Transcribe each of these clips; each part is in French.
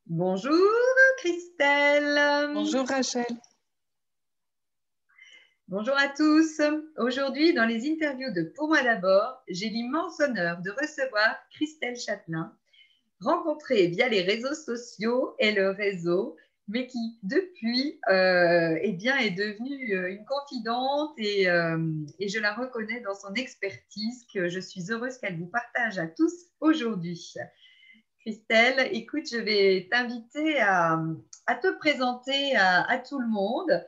Bonjour Christelle. Bonjour Rachel. Bonjour à tous. Aujourd'hui, dans les interviews de Pour moi d'abord, j'ai l'immense honneur de recevoir Christelle Châtelain, rencontrée via les réseaux sociaux et le réseau, mais qui depuis est devenue une confidente et je la reconnais dans son expertise que je suis heureuse qu'elle vous partage à tous aujourd'hui. Christelle, écoute, je vais t'inviter à te présenter à tout le monde.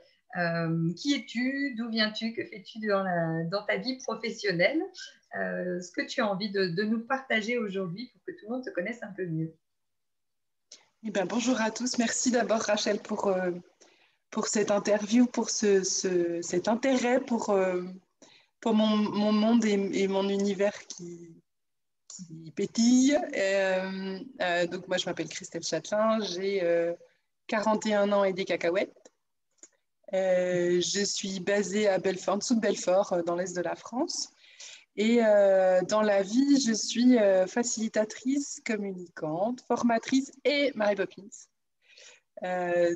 Qui es-tu? D'où viens-tu? Que fais-tu dans ta vie professionnelle? Ce que tu as envie de nous partager aujourd'hui pour que tout le monde te connaisse un peu mieux. Eh bien, bonjour à tous. Merci d'abord Rachel pour cette interview, pour cet intérêt pour mon monde et mon univers qui pétille. Donc moi, je m'appelle Christelle Châtelain, j'ai 41 ans et des cacahuètes. Je suis basée à Belfort, en dessous de Belfort, dans l'est de la France. Et dans la vie, je suis facilitatrice, communicante, formatrice et Mary Poppins.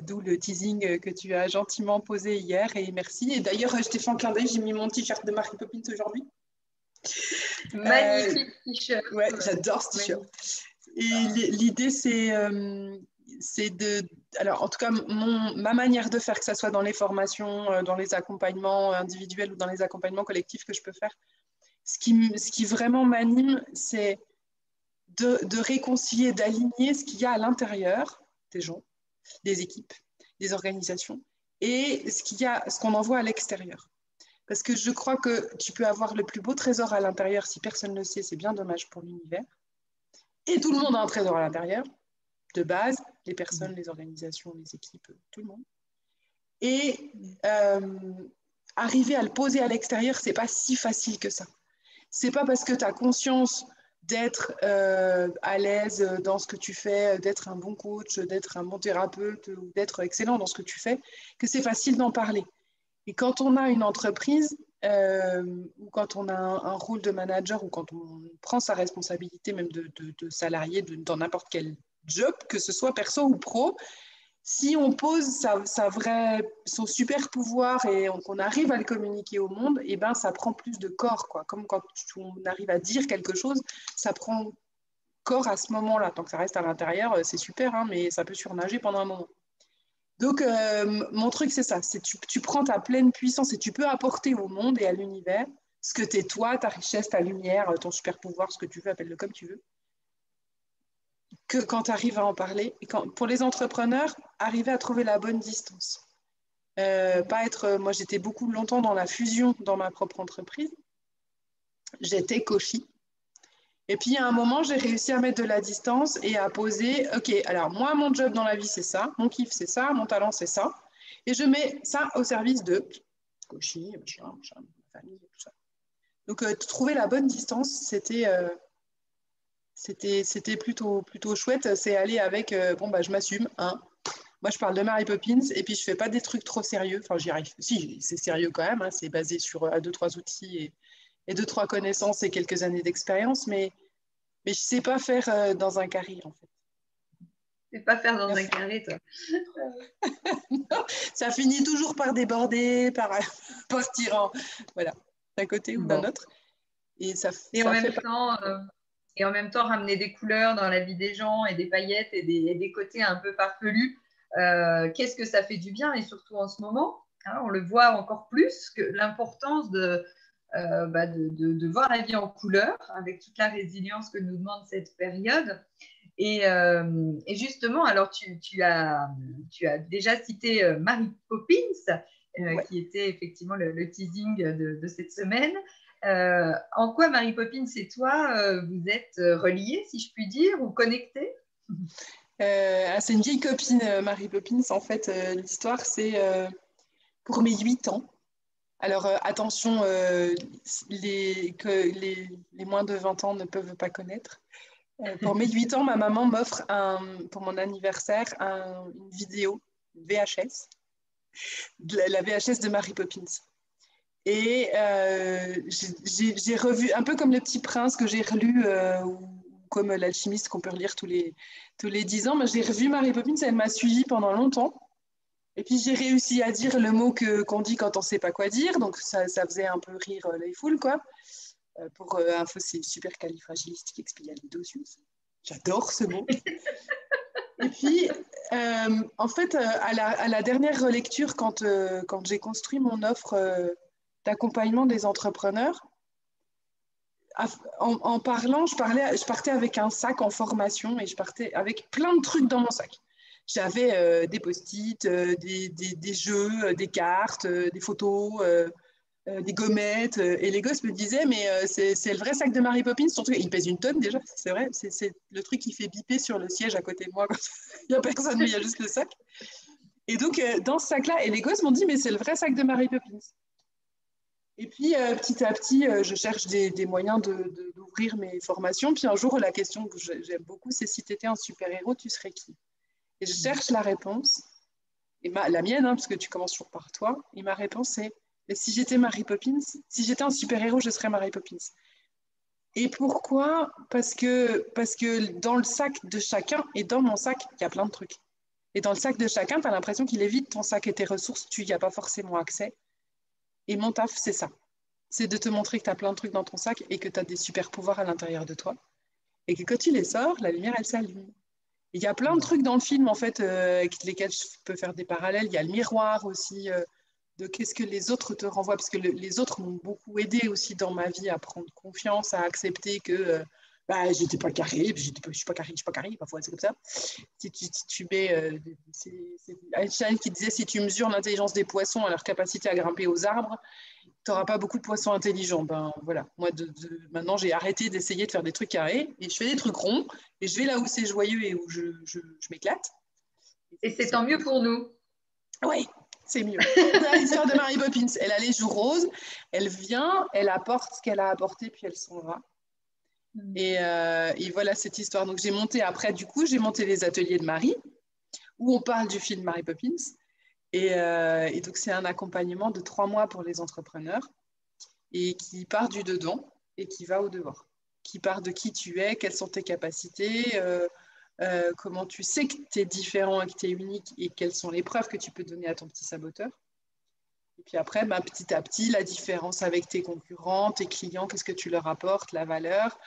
D'où le teasing que tu as gentiment posé hier et merci. Et d'ailleurs, je t'ai fait un clin d'œil, j'ai mis mon t-shirt de Mary Poppins aujourd'hui. Magnifique t-shirt. Ouais, j'adore ce t-shirt. Et l'idée, c'est de... Alors, en tout cas, ma manière de faire, que ce soit dans les formations, dans les accompagnements individuels ou dans les accompagnements collectifs que je peux faire, ce qui vraiment m'anime, c'est de réconcilier, d'aligner ce qu'il y a à l'intérieur des gens, des équipes, des organisations, et ce qu'on envoie à l'extérieur. Parce que je crois que tu peux avoir le plus beau trésor à l'intérieur, si personne ne le sait, c'est bien dommage pour l'univers. Et tout le monde a un trésor à l'intérieur, de base, les personnes, les organisations, les équipes, tout le monde. Et arriver à le poser à l'extérieur, c'est pas si facile que ça. C'est pas parce que tu as conscience d'être à l'aise dans ce que tu fais, d'être un bon coach, d'être un bon thérapeute ou d'être excellent dans ce que tu fais, que c'est facile d'en parler. Et quand on a une entreprise ou quand on a un rôle de manager ou quand on prend sa responsabilité même de salarié dans n'importe quel job, que ce soit perso ou pro, si on pose son super pouvoir et qu'on arrive à le communiquer au monde, et ben ça prend plus de corps, quoi. Comme quand on arrive à dire quelque chose, ça prend corps à ce moment-là. Tant que ça reste à l'intérieur, c'est super, hein, mais ça peut surnager pendant un moment. Donc, mon truc, c'est ça. C'est tu prends ta pleine puissance et tu peux apporter au monde et à l'univers ce que t'es toi, ta richesse, ta lumière, ton super pouvoir, ce que tu veux, appelle-le comme tu veux. Que quand tu arrives à en parler, et pour les entrepreneurs, arriver à trouver la bonne distance. Moi, j'étais beaucoup longtemps dans la fusion dans ma propre entreprise. J'étais coachie. Et puis, à un moment, j'ai réussi à mettre de la distance et à poser, OK, alors moi, mon job dans la vie, c'est ça, mon kiff, c'est ça, mon talent, c'est ça. Et je mets ça au service de coaching, machin, ma famille, tout ça. Donc, trouver la bonne distance, c'était plutôt chouette. C'est aller avec, je m'assume, hein. Moi, je parle de Mary Poppins et puis je fais pas des trucs trop sérieux. Enfin, j'y arrive. Si, c'est sérieux quand même. Hein. C'est basé sur 2-3 outils et 2-3 connaissances et quelques années d'expérience, mais je sais pas faire dans un carré, en fait. Tu ne sais pas faire dans un carré, toi. Non, ça finit toujours par déborder, par partir voilà, d'un côté ou d'un autre. Et en même temps, ramener des couleurs dans la vie des gens et des paillettes et des côtés un peu farfelus. Qu'est-ce que ça fait du bien et surtout en ce moment, hein, on le voit encore plus que l'importance de voir la vie en couleur avec toute la résilience que nous demande cette période. Et justement, alors tu as déjà cité Mary Poppins, ouais. qui était effectivement le teasing de cette semaine. En quoi Mary Poppins et toi, vous êtes reliés, si je puis dire, ou connectés? C'est une vieille copine, Mary Poppins. En fait, l'histoire, c'est pour mes 8 ans. Alors, attention, les moins de 20 ans ne peuvent pas connaître. Pour mes 8 ans, ma maman m'offre pour mon anniversaire une vidéo, une VHS, la VHS de Mary Poppins. Et j'ai revu, un peu comme Le Petit Prince que j'ai relu, comme l'alchimiste qu'on peut relire tous les 10 ans. Moi, j'ai revu Mary Poppins, elle m'a suivie pendant longtemps. Et puis, j'ai réussi à dire le mot qu'on dit quand on ne sait pas quoi dire. Donc, ça faisait un peu rire les foules, quoi. Pour info, c'est supercalifragilisticexpialidocious. J'adore ce mot. Et puis, en fait, à la dernière relecture, quand j'ai construit mon offre d'accompagnement des entrepreneurs, en parlant, je partais avec un sac en formation et je partais avec plein de trucs dans mon sac. J'avais des post-it, des jeux, des cartes, des photos, des gommettes. Et les gosses me disaient, mais c'est le vrai sac de Mary Poppins, surtout il pèse une tonne déjà, c'est vrai. C'est le truc qui fait biper sur le siège à côté de moi quand il n'y a personne, mais il y a juste le sac. Et donc, dans ce sac-là, et les gosses m'ont dit, mais c'est le vrai sac de Mary Poppins. Et puis, petit à petit, je cherche des moyens d'ouvrir mes formations. Puis un jour, la question que j'aime beaucoup, c'est si tu étais un super-héros, tu serais qui? Et je cherche la réponse, et la mienne, hein, parce que tu commences toujours par toi, et ma réponse c'est, si j'étais Mary Poppins, si j'étais un super-héros, je serais Mary Poppins. Et pourquoi? Parce que dans le sac de chacun, et dans mon sac, il y a plein de trucs. Et dans le sac de chacun, tu as l'impression qu'il est vide, ton sac et tes ressources, tu n'y as pas forcément accès. Et mon taf, c'est ça. C'est de te montrer que tu as plein de trucs dans ton sac et que tu as des super pouvoirs à l'intérieur de toi. Et que quand tu les sors, la lumière, elle s'allume. Il y a plein de trucs dans le film, en fait, avec lesquels je peux faire des parallèles. Il y a le miroir aussi, de qu'est-ce que les autres te renvoient. Parce que les autres m'ont beaucoup aidé aussi dans ma vie à prendre confiance, à accepter que j'étais pas carré, je suis pas carré, parfois c'est comme ça. Si tu mets, c'est Einstein qui disait, si tu mesures l'intelligence des poissons à leur capacité à grimper aux arbres, tu n'auras pas beaucoup de poissons intelligents. Ben voilà, moi maintenant j'ai arrêté d'essayer de faire des trucs carrés et je fais des trucs ronds et je vais là où c'est joyeux et où je m'éclate. Et c'est tant mieux pour nous. Oui, c'est mieux. Voilà l'histoire de Mary Poppins. Elle a les joues roses, elle vient, elle apporte ce qu'elle a apporté, puis elle s'en va. Et voilà cette histoire. Donc j'ai monté après, du coup, j'ai monté les ateliers de Marie, où on parle du film Mary Poppins. Et donc c'est un accompagnement de 3 mois pour les entrepreneurs et qui part du dedans et qui va au dehors. Qui part de qui tu es, quelles sont tes capacités, comment tu sais que tu es différent et que tu es unique et quelles sont les preuves que tu peux donner à ton petit saboteur. Et puis après, petit à petit, la différence avec tes concurrents, tes clients, qu'est-ce que tu leur apportes, la valeur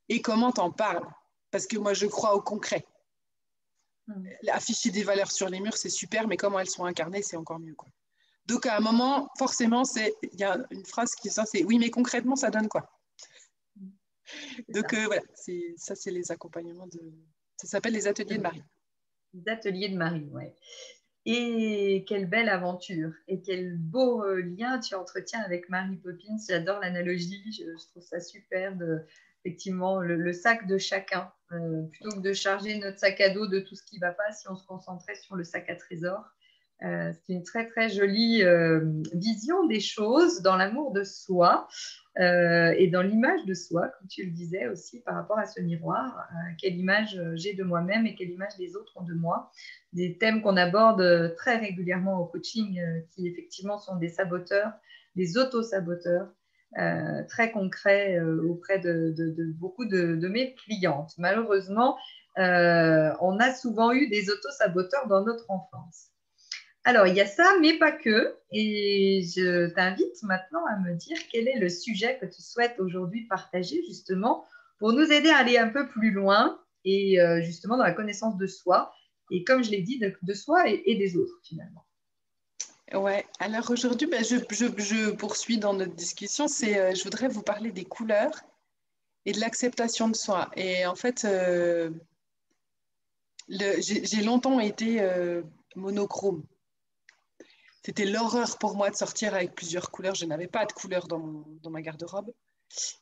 et comment tu en parles. Parce que moi, je crois au concret. Afficher des valeurs sur les murs, c'est super, mais comment elles sont incarnées, c'est encore mieux, quoi. Donc, à un moment, forcément, il y a une phrase qui sort, c'est « Oui, mais concrètement, ça donne quoi ?» Donc, voilà, ça, c'est les accompagnements Ça s'appelle les ateliers de Marie. Les ateliers de Marie, ouais. Et quelle belle aventure et quel beau lien tu entretiens avec Mary Poppins. J'adore l'analogie, je trouve ça super effectivement le sac de chacun. Plutôt que de charger notre sac à dos de tout ce qui ne va pas, si on se concentrait sur le sac à trésor. C'est une très très jolie vision des choses dans l'amour de soi et dans l'image de soi, comme tu le disais aussi par rapport à ce miroir. Quelle image j'ai de moi-même et quelle image les autres ont de moi. Des thèmes qu'on aborde très régulièrement au coaching qui effectivement sont des saboteurs, des auto-saboteurs très concrets auprès de beaucoup de mes clientes. Malheureusement, on a souvent eu des auto-saboteurs dans notre enfance. Alors, il y a ça, mais pas que. Et je t'invite maintenant à me dire quel est le sujet que tu souhaites aujourd'hui partager, justement, pour nous aider à aller un peu plus loin et justement dans la connaissance de soi. Et comme je l'ai dit, de soi et des autres, finalement. Ouais, alors aujourd'hui, je poursuis dans notre discussion. Je voudrais vous parler des couleurs et de l'acceptation de soi. Et en fait, j'ai longtemps été monochrome. C'était l'horreur pour moi de sortir avec plusieurs couleurs. Je n'avais pas de couleur dans ma garde-robe.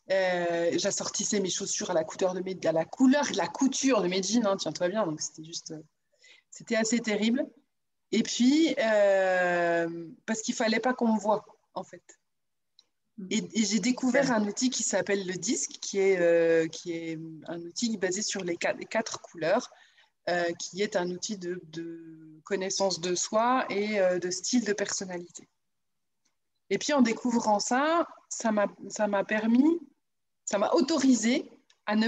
J'assortissais mes chaussures à la couleur de la couture de mes jeans, hein, tiens-toi bien. Donc c'était assez terrible. Et puis, parce qu'il ne fallait pas qu'on me voie, en fait. Et j'ai découvert un outil qui s'appelle le disque, qui est un outil basé sur les 4 couleurs, qui est un outil de connaissance de soi et de style de personnalité. Et puis en découvrant ça m'a autorisé à ne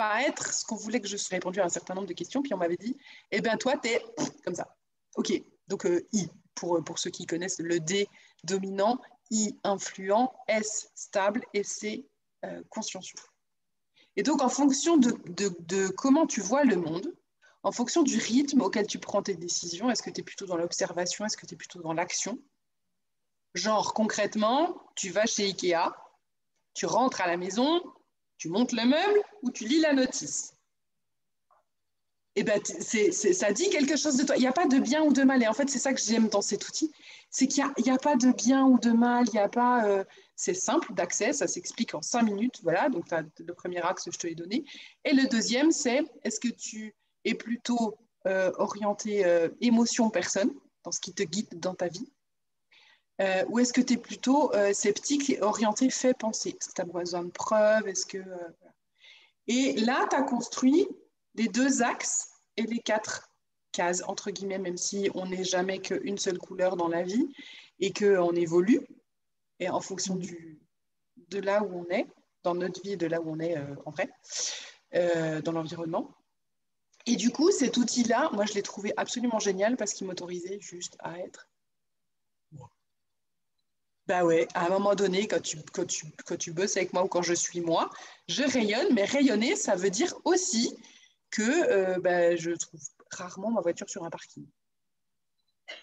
pas être ce qu'on voulait que je sois. J'ai répondu à un certain nombre de questions, puis on m'avait dit, eh bien, toi, t'es comme ça. OK, donc I, pour ceux qui connaissent le D dominant, I influent, S stable et C consciencieux. Et donc, en fonction de comment tu vois le monde, en fonction du rythme auquel tu prends tes décisions, est-ce que tu es plutôt dans l'observation, est-ce que tu es plutôt dans l'action? Genre, concrètement, tu vas chez Ikea, tu rentres à la maison, tu montes le meuble ou tu lis la notice. Et ben, ça dit quelque chose de toi. Il n'y a pas de bien ou de mal. Et en fait, c'est ça que j'aime dans cet outil, c'est qu'il n'y a pas de bien ou de mal. Il y a pas, c'est simple d'accès, ça s'explique en 5 minutes. Voilà, donc le premier axe, je te l'ai donné. Et le deuxième, c'est est-ce que tu es plutôt orienté émotion-personne, dans ce qui te guide dans ta vie, ou est-ce que tu es plutôt sceptique et orienté fait-penser? Est-ce que tu as besoin de preuves? Et là, tu as construit les 2 axes et les 4 cases, entre guillemets, même si on n'est jamais qu'une seule couleur dans la vie et qu'on évolue, et en fonction de là où on est, dans notre vie, de là où on est en vrai, dans l'environnement. Et du coup, cet outil-là, moi, je l'ai trouvé absolument génial parce qu'il m'autorisait juste à être moi. Bah ouais, à un moment donné, quand tu bosses avec moi ou quand je suis moi, je rayonne, mais rayonner, ça veut dire aussi que je trouve rarement ma voiture sur un parking.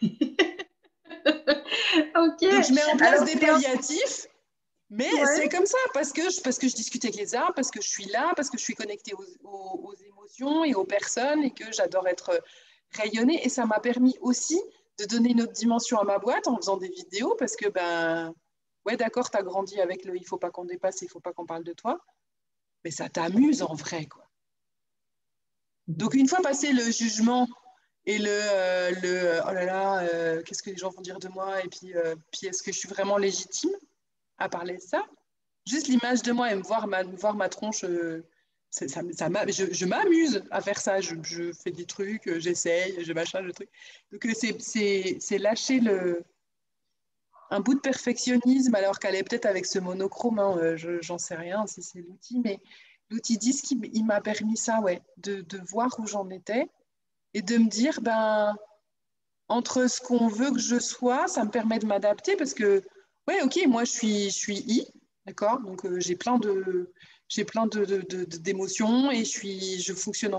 Ok. Donc, je mets en place Alors, des palliatifs, mais ouais. c'est comme ça, parce que je discute avec les arbres, parce que je suis là, parce que je suis connectée aux émotions et aux personnes et que j'adore être rayonnée. Et ça m'a permis aussi de donner une autre dimension à ma boîte en faisant des vidéos, parce que, ouais, d'accord, tu as grandi avec le « il faut pas qu'on dépasse, il faut pas qu'on parle de toi », mais ça t'amuse en vrai, quoi. Donc, une fois passé le jugement et oh là là, qu'est-ce que les gens vont dire de moi, et puis est-ce que je suis vraiment légitime à parler de ça? Juste l'image de moi et me voir ma tronche, je m'amuse à faire ça. Je fais des trucs, j'essaye, je machin, le truc. Donc, c'est lâcher un bout de perfectionnisme, alors qu'elle est peut-être avec ce monochrome, hein, j'en sais rien si c'est l'outil, mais l'outil disque, il m'a permis ça, ouais, de voir où j'en étais et de me dire, entre ce qu'on veut que je sois, ça me permet de m'adapter parce que, ouais, ok, moi je suis I, d'accord, donc j'ai plein d'émotions et je fonctionne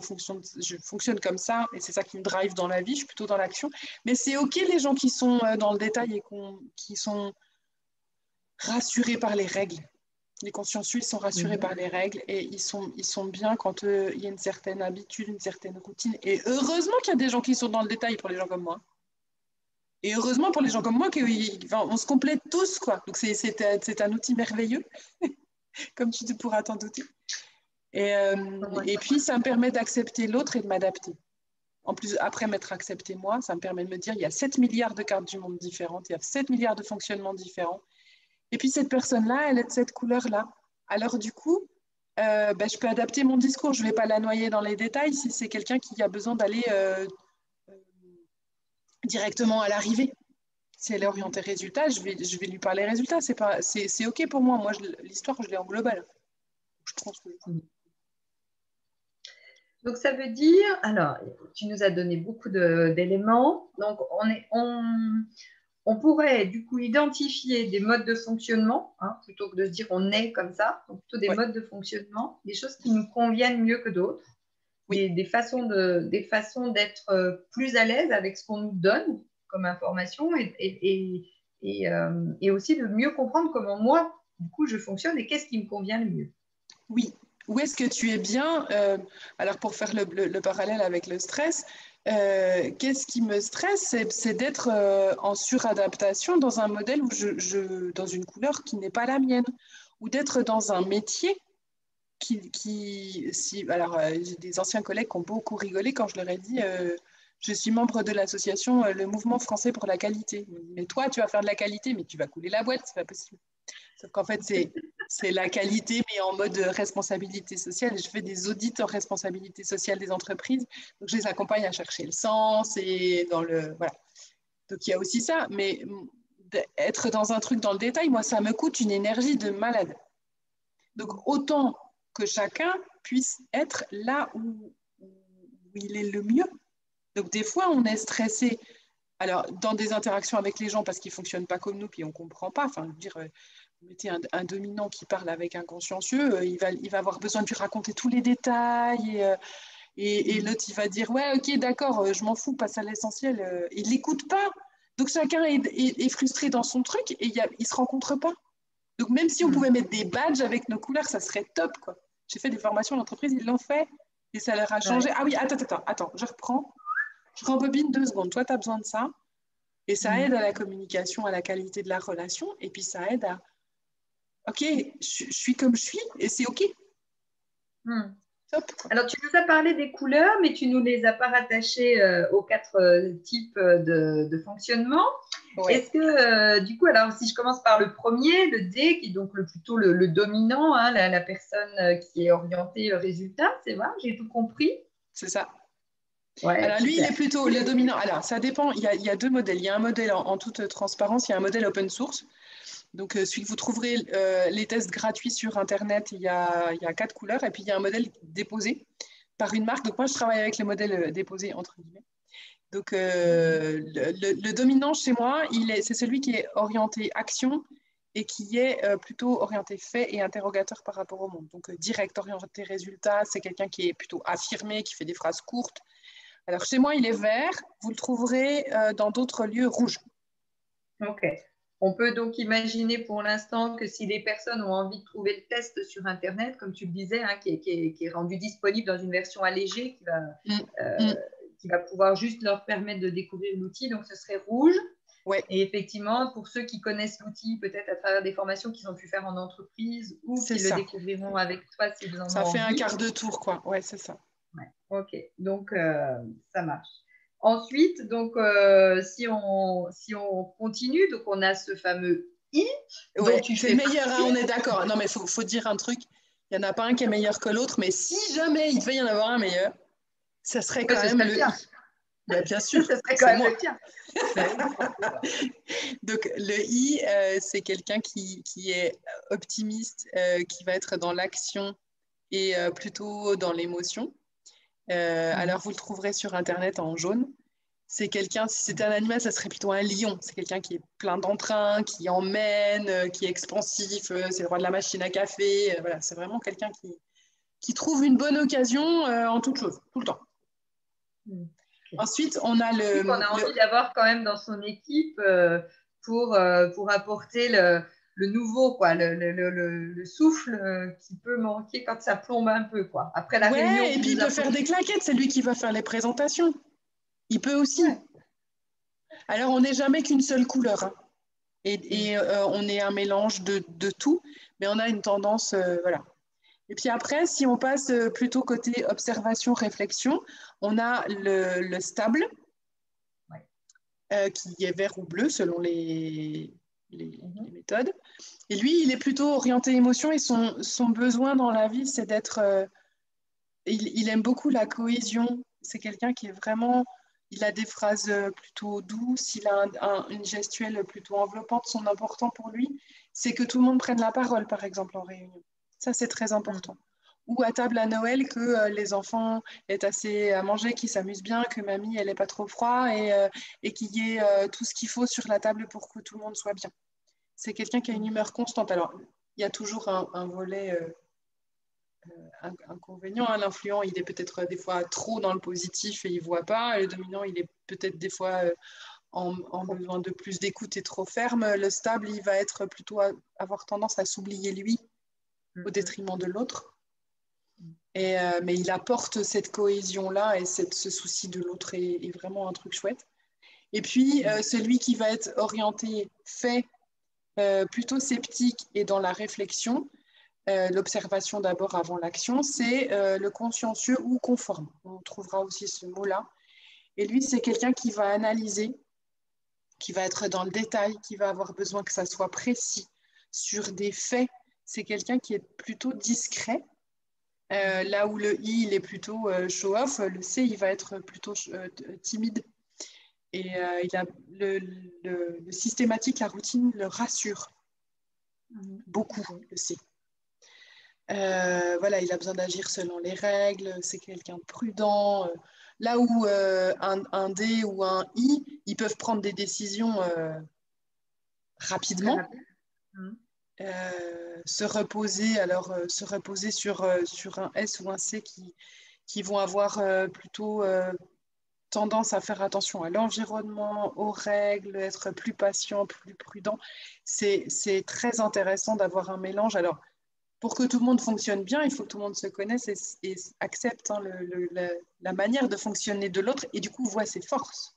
comme ça et c'est ça qui me drive dans la vie, je suis plutôt dans l'action. Mais c'est ok les gens qui sont dans le détail et qui sont rassurés par les règles. Les consciencieux, ils sont rassurés par les règles et ils sont bien quand il y a une certaine habitude, une certaine routine. Et heureusement qu'il y a des gens qui sont dans le détail pour les gens comme moi. Et heureusement pour les gens comme moi, on se complète tous, quoi. Donc c'est un outil merveilleux, comme tu pourras t'en douter. Et puis, ça me permet d'accepter l'autre et de m'adapter. En plus, après m'être accepté moi, ça me permet de me dire il y a 7 milliards de cartes du monde différentes, il y a 7 milliards de fonctionnements différents. Et puis, cette personne-là, elle est de cette couleur-là. Alors, du coup, je peux adapter mon discours. Je ne vais pas la noyer dans les détails si c'est quelqu'un qui a besoin d'aller directement à l'arrivée. Si elle est orientée résultat, je vais lui parler résultat. C'est OK pour moi. Moi, l'histoire, je l'ai en global. Je transmets. Donc, ça veut dire, alors, tu nous as donné beaucoup d'éléments. Donc, on pourrait du coup identifier des modes de fonctionnement, hein, plutôt que de se dire on est comme ça, donc plutôt des modes de fonctionnement, des choses qui nous conviennent mieux que d'autres, des façons d'être plus à l'aise avec ce qu'on nous donne comme information et aussi de mieux comprendre comment moi, du coup, je fonctionne et qu'est-ce qui me convient le mieux. Oui. Où est-ce que tu es bien alors, pour faire le parallèle avec le stress, qu'est-ce qui me stresse? C'est d'être en suradaptation dans un modèle dans une couleur qui n'est pas la mienne, ou d'être dans un métier alors, j'ai des anciens collègues qui ont beaucoup rigolé quand je leur ai dit je suis membre de l'association Le Mouvement Français pour la Qualité. Mais toi, tu vas faire de la qualité, mais tu vas couler la boîte, c'est pas possible. Sauf qu'en fait, c'est la qualité, mais en mode responsabilité sociale. Je fais des audits en responsabilité sociale des entreprises. Donc, je les accompagne à chercher le sens et voilà. Donc, il y a aussi ça. Mais être dans un truc dans le détail, moi, ça me coûte une énergie de malade. Donc, autant que chacun puisse être là où il est le mieux. Donc, des fois, on est stressé. Alors, dans des interactions avec les gens, parce qu'ils ne fonctionnent pas comme nous, puis on ne comprend pas. Enfin, je veux dire, vous mettez un dominant qui parle avec un consciencieux, il va avoir besoin de lui raconter tous les détails. Et l'autre, il va dire, ouais, ok, d'accord, je m'en fous, passe à l'essentiel. Il l'écoute pas. Donc, chacun est frustré dans son truc et il ne se rencontre pas. Donc, même si on pouvait mettre des badges avec nos couleurs, ça serait top, quoi. J'ai fait des formations d'entreprise, ils l'ont fait et ça leur a changé. Ouais. Ah oui, attends, je reprends. Je rembobine 2 secondes. Toi, tu as besoin de ça. Et ça aide à la communication, à la qualité de la relation. Et puis, ça aide à, OK, je suis comme je suis et c'est OK. Top, quoi. Alors, tu nous as parlé des couleurs, mais tu ne nous les as pas rattachées aux 4 types de fonctionnement. Ouais. Est-ce que, du coup, alors si je commence par le premier, le D, qui est donc plutôt le dominant, hein, la personne qui est orientée résultat, c'est vrai, j'ai tout compris. C'est ça. Ouais, Alors, lui, il super. est plutôt le dominant. Alors, ça dépend. Il y a 2 modèles. Il y a un modèle en toute transparence, il y a un modèle open source. Donc, celui que vous trouverez les tests gratuits sur Internet, il y a 4 couleurs. Et puis, il y a un modèle déposé par une marque. Donc, moi, je travaille avec le modèle déposé, entre guillemets. Donc, le dominant chez moi, c'est celui qui est orienté action et qui est plutôt orienté fait et interrogateur par rapport au monde. Donc, direct, orienté résultat, c'est quelqu'un qui est plutôt affirmé, qui fait des phrases courtes. Alors, chez moi, il est vert. Vous le trouverez dans d'autres lieux rouges. Ok. On peut donc imaginer pour l'instant que si les personnes ont envie de trouver le test sur Internet, comme tu le disais, hein, qui est rendu disponible dans une version allégée qui va pouvoir juste leur permettre de découvrir l'outil, donc ce serait rouge. Ouais. Et effectivement, pour ceux qui connaissent l'outil, peut-être à travers des formations qu'ils ont pu faire en entreprise ou C'est qui le ça. découvriront avec toi s'ils en Ça ont fait un envie. quart de tour, quoi. Ouais, c'est ça. Ouais. Ok, donc ça marche. Ensuite, donc, si on continue, donc on a ce fameux I dont Ouais, tu c'est le fais meilleur, hein, partie. on est d'accord. Non, mais faut dire un truc. Il n'y en a pas un qui est meilleur que l'autre, mais si jamais il devait y en avoir un meilleur, ça serait Oui, quand ce même serait le le tien. I. Ben, bien Ce sûr, serait quand c'est même moi. le tien. Donc, le I, c'est quelqu'un qui est optimiste, qui va être dans l'action et plutôt dans l'émotion. Alors, vous le trouverez sur Internet en jaune. C'est quelqu'un, si c'était un animal, ça serait plutôt un lion. C'est quelqu'un qui est plein d'entrain, qui emmène, qui est expansif, c'est le roi de la machine à café. Voilà, c'est vraiment quelqu'un qui trouve une bonne occasion en toute chose, tout le temps. Okay. Ensuite, on a On a envie d'avoir quand même dans son équipe pour apporter le nouveau, quoi, le souffle qui peut manquer quand ça plombe un peu, quoi. Après la réunion Ouais, et qui puis il nous a peut faire des claquettes, c'est lui qui va faire les présentations. Il peut aussi. Ouais. Alors, on n'est jamais qu'une seule couleur, hein. Et on est un mélange de tout, mais on a une tendance, voilà. Et puis après, si on passe plutôt côté observation, réflexion, on a le stable, qui est vert ou bleu selon les méthodes. Et lui, il est plutôt orienté émotion et son besoin dans la vie, c'est d'être... il aime beaucoup la cohésion. C'est quelqu'un qui est vraiment... Il a des phrases plutôt douces, il a une gestuelle plutôt enveloppante. Son important pour lui, c'est que tout le monde prenne la parole, par exemple, en réunion. Ça, c'est très important. Ou à table à Noël, que les enfants aient assez à manger, qu'ils s'amusent bien, que mamie, elle n'ait pas trop froid et qu'il y ait tout ce qu'il faut sur la table pour que tout le monde soit bien. C'est quelqu'un qui a une humeur constante. Alors, il y a toujours un volet inconvénient. Hein. L'influent, il est peut-être des fois trop dans le positif et il ne voit pas. Le dominant, il est peut-être des fois en besoin de plus d'écoute et trop ferme. Le stable, il va être plutôt avoir tendance à s'oublier lui au détriment de l'autre. Mais il apporte cette cohésion-là et ce souci de l'autre est vraiment un truc chouette. Et puis, celui qui va être orienté fait, plutôt sceptique et dans la réflexion, l'observation d'abord avant l'action, c'est le consciencieux ou conforme. On trouvera aussi ce mot-là. Et lui, c'est quelqu'un qui va analyser, qui va être dans le détail, qui va avoir besoin que ça soit précis sur des faits. C'est quelqu'un qui est plutôt discret. Là où le I, il est plutôt show-off, le C, il va être plutôt timide. Et il a le systématique, la routine le rassure beaucoup, le C. Voilà, il a besoin d'agir selon les règles, c'est quelqu'un de prudent. Là où un D ou un I, ils peuvent prendre des décisions Très rapidement, rapide. Mm. se reposer sur un S ou un C qui vont avoir plutôt tendance à faire attention à l'environnement, aux règles, être plus patient, plus prudent. C'est très intéressant d'avoir un mélange. Alors, pour que tout le monde fonctionne bien, il faut que tout le monde se connaisse et accepte hein, la manière de fonctionner de l'autre et du coup voit ses forces.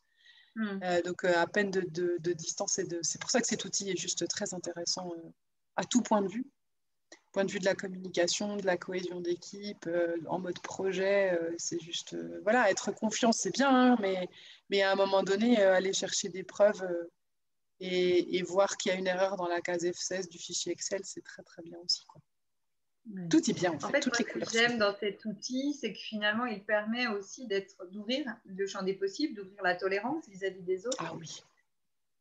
Mm. Donc à peine de distance c'est pour ça que cet outil est juste très intéressant à tout point de vue de la communication, de la cohésion d'équipe, en mode projet, c'est juste voilà, être confiant c'est bien, hein, mais à un moment donné aller chercher des preuves et voir qu'il y a une erreur dans la case F16 du fichier Excel, c'est très très bien aussi quoi. Ouais. Tout est bien en En fait, fait, toutes moi, les ce que couleurs sont j'aime dans cet outil, c'est que finalement, il permet aussi d'ouvrir le champ des possibles, d'ouvrir la tolérance vis-à-vis des autres ah oui,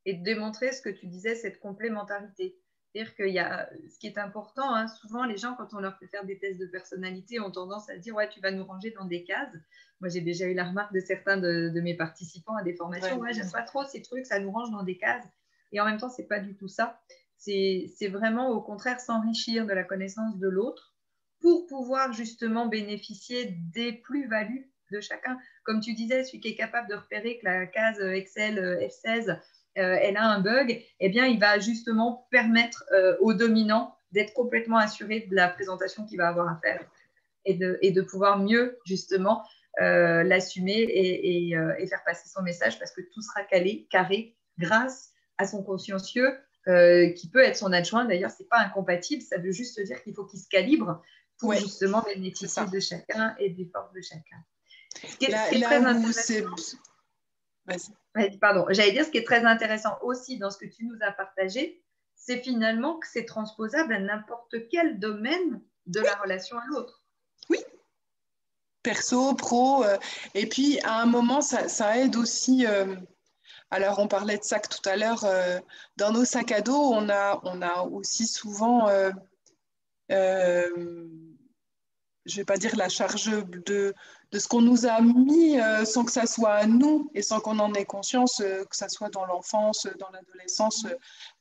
et de démontrer ce que tu disais, cette complémentarité. C'est-à-dire qu'il y a ce qui est important, hein, souvent les gens, quand on leur fait faire des tests de personnalité, ont tendance à dire ouais, tu vas nous ranger dans des cases. Moi, j'ai déjà eu la remarque de certains de mes participants à des formations, ouais. ouais, j'aime pas trop ces trucs, ça nous range dans des cases. Et en même temps, c'est pas du tout ça. C'est vraiment au contraire s'enrichir de la connaissance de l'autre pour pouvoir justement bénéficier des plus-values de chacun. Comme tu disais, celui qui est capable de repérer que la case Excel F16 elle a un bug, eh bien, il va justement permettre au dominant d'être complètement assuré de la présentation qu'il va avoir à faire et de pouvoir mieux, justement, l'assumer et faire passer son message parce que tout sera carré grâce à son consciencieux qui peut être son adjoint. D'ailleurs, ce n'est pas incompatible, ça veut juste dire qu'il faut qu'il se calibre pour Ouais, justement c'est bénéficier ça. de chacun et des forces de chacun. Ce qui est Là très où intéressant. c'est... Vas-y. Pardon, j'allais dire ce qui est très intéressant aussi dans ce que tu nous as partagé, c'est finalement que c'est transposable à n'importe quel domaine de la relation à l'autre. Oui, perso, pro. Et puis, à un moment, ça aide aussi. Alors, on parlait de sacs tout à l'heure. Dans nos sacs à dos, on a aussi souvent, je ne vais pas dire la charge de ce qu'on nous a mis sans que ça soit à nous et sans qu'on en ait conscience, que ça soit dans l'enfance, dans l'adolescence,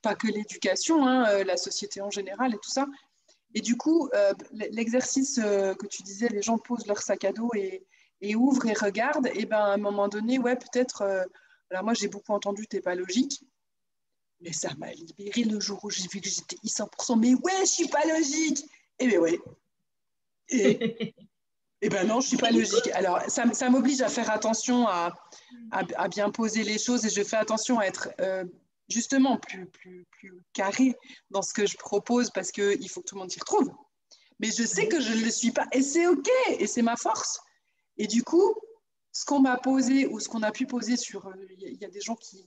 pas que l'éducation, hein, la société en général et tout ça. Et du coup, l'exercice que tu disais, les gens posent leur sac à dos et ouvrent et regardent, et ben à un moment donné, ouais, peut-être. Alors moi, j'ai beaucoup entendu t'es pas logique, mais ça m'a libéré le jour où j'ai vu que j'étais 100%. Mais ouais, je suis pas logique. Et ben ouais. Et ben non, je suis pas logique. Alors ça m'oblige à faire attention à bien poser les choses et je fais attention à être justement plus carré dans ce que je propose parce qu'il faut que tout le monde s'y retrouve. Mais je sais que je ne le suis pas et c'est OK et c'est ma force. Et du coup, ce qu'on m'a posé ou ce qu'on a pu poser sur... Il y a des gens qui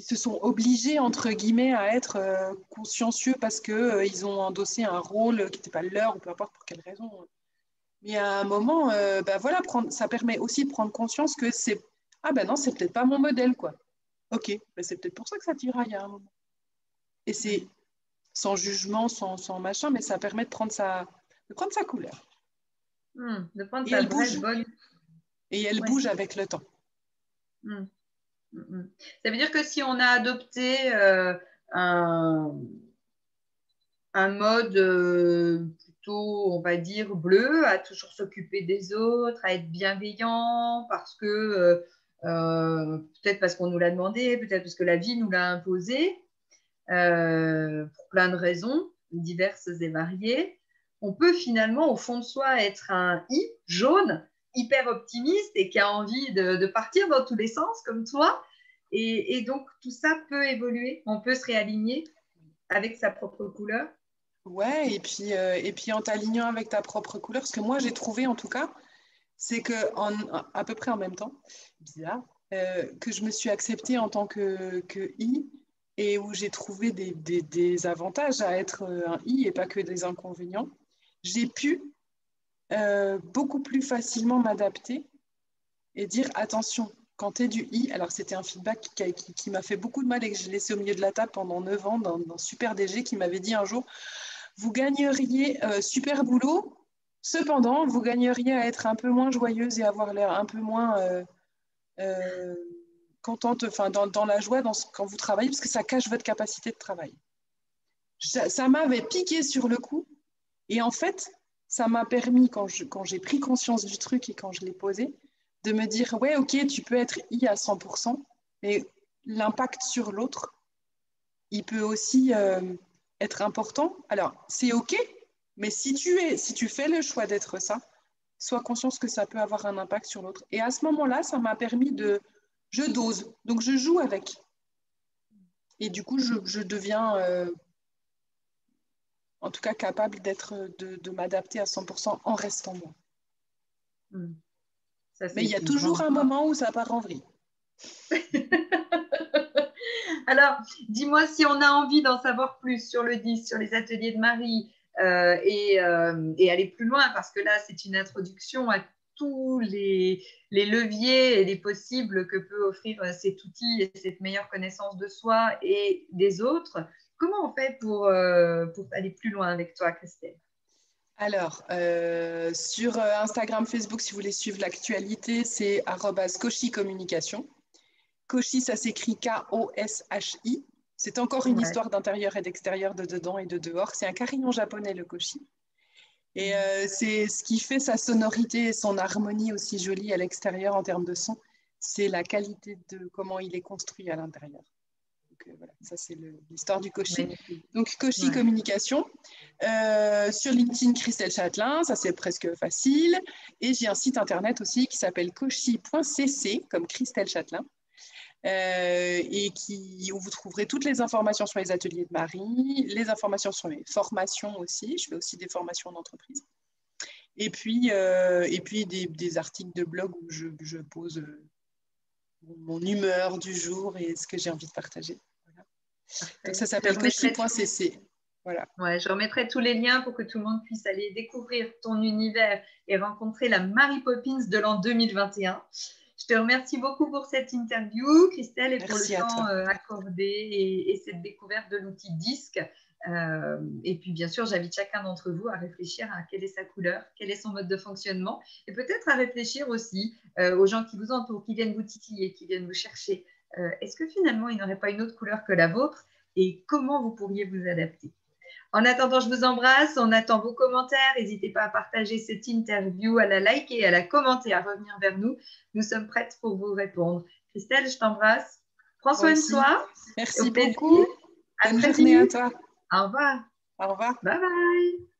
se sont obligés, entre guillemets, à être consciencieux parce qu'ils ont endossé un rôle qui n'était pas le leur ou peu importe pour quelle raison. Mais à un moment, ben voilà, ça permet aussi de prendre conscience que c'est... Ah ben non, c'est peut-être pas mon modèle, quoi. OK, ben c'est peut-être pour ça que ça tiraille à un moment. Et c'est sans jugement, sans machin, mais ça permet de prendre sa couleur. De prendre Et sa elle vraie bouge. bonne. Et elle Ouais. bouge avec le temps. Ça veut dire que si on a adopté un, un mode plutôt, on va dire, bleu, à toujours s'occuper des autres, à être bienveillant, parce que peut-être parce qu'on nous l'a demandé, peut-être parce que la vie nous l'a imposé, pour plein de raisons diverses et variées, on peut finalement, au fond de soi, être un I jaune, hyper optimiste et qui a envie de partir dans tous les sens, comme toi. Et donc, tout ça peut évoluer. On peut se réaligner avec sa propre couleur. Ouais, et puis en t'alignant avec ta propre couleur, ce que moi j'ai trouvé en tout cas, c'est que à peu près en même temps, bizarre, que je me suis acceptée en tant que I et où j'ai trouvé des avantages à être un I et pas que des inconvénients. J'ai pu beaucoup plus facilement m'adapter et dire attention, quand tu es du I, alors c'était un feedback qui m'a fait beaucoup de mal et que j'ai laissé au milieu de la table pendant 9 ans d'un super DG qui m'avait dit un jour, vous gagneriez super boulot, cependant, vous gagneriez à être un peu moins joyeuse et avoir l'air un peu moins contente, enfin, dans la joie quand vous travaillez, parce que ça cache votre capacité de travail. Ça m'avait piqué sur le coup, et en fait, ça m'a permis, quand j'ai pris conscience du truc et quand je l'ai posé, de me dire, ouais, ok, tu peux être I à 100%, mais l'impact sur l'autre, il peut aussi être important. Alors, c'est ok, mais si tu fais le choix d'être ça, sois conscience que ça peut avoir un impact sur l'autre. Et à ce moment-là, ça m'a permis je dose, donc je joue avec. Et du coup, je deviens, en tout cas, capable de m'adapter à 100% en restant moi. Ça, mais il y a toujours un moment où ça part en vrille. Alors, dis-moi si on a envie d'en savoir plus sur le 10, sur les ateliers de Marie et aller plus loin, parce que là, c'est une introduction à tous les leviers et les possibles que peut offrir cet outil et cette meilleure connaissance de soi et des autres. Comment on fait pour aller plus loin avec toi, Christelle? Alors, sur Instagram, Facebook, si vous voulez suivre l'actualité, c'est @Koshi Communication. Koshi, ça s'écrit Koshi. C'est encore une histoire d'intérieur et d'extérieur, de dedans et de dehors. C'est un carillon japonais, le Koshi. Et c'est ce qui fait sa sonorité et son harmonie aussi jolie à l'extérieur en termes de son. C'est la qualité de comment il est construit à l'intérieur. Donc, voilà, ça c'est l'histoire du Koshi. Magnifique. Donc Koshi Communication. Sur LinkedIn, Christelle Châtelain, ça c'est presque facile. Et j'ai un site internet aussi qui s'appelle koshi.cc, comme Christelle Châtelain. Et où vous trouverez toutes les informations sur les ateliers de Marie, les informations sur mes formations aussi. Je fais aussi des formations d'entreprise. Et puis des articles de blog où je pose mon humeur du jour et ce que j'ai envie de partager. Voilà. Donc ça s'appelle koshi.cc. Voilà. Ouais, je remettrai tous les liens pour que tout le monde puisse aller découvrir ton univers et rencontrer la Mary Poppins de l'an 2021. Je te remercie beaucoup pour cette interview, Christelle, et pour le temps accordé et cette découverte de l'outil disque. Et puis, bien sûr, j'invite chacun d'entre vous à réfléchir à quelle est sa couleur, quel est son mode de fonctionnement, et peut-être à réfléchir aussi aux gens qui vous entourent, qui viennent vous titiller, qui viennent vous chercher. Est-ce que finalement, il n'y aurait pas une autre couleur que la vôtre, et comment vous pourriez vous adapter? En attendant, je vous embrasse. On attend vos commentaires. N'hésitez pas à partager cette interview, à la liker, à la commenter, à revenir vers nous. Nous sommes prêtes pour vous répondre. Christelle, je t'embrasse. Prends soin de toi. Merci beaucoup. Bonne journée à toi. Au revoir. Au revoir. Bye bye.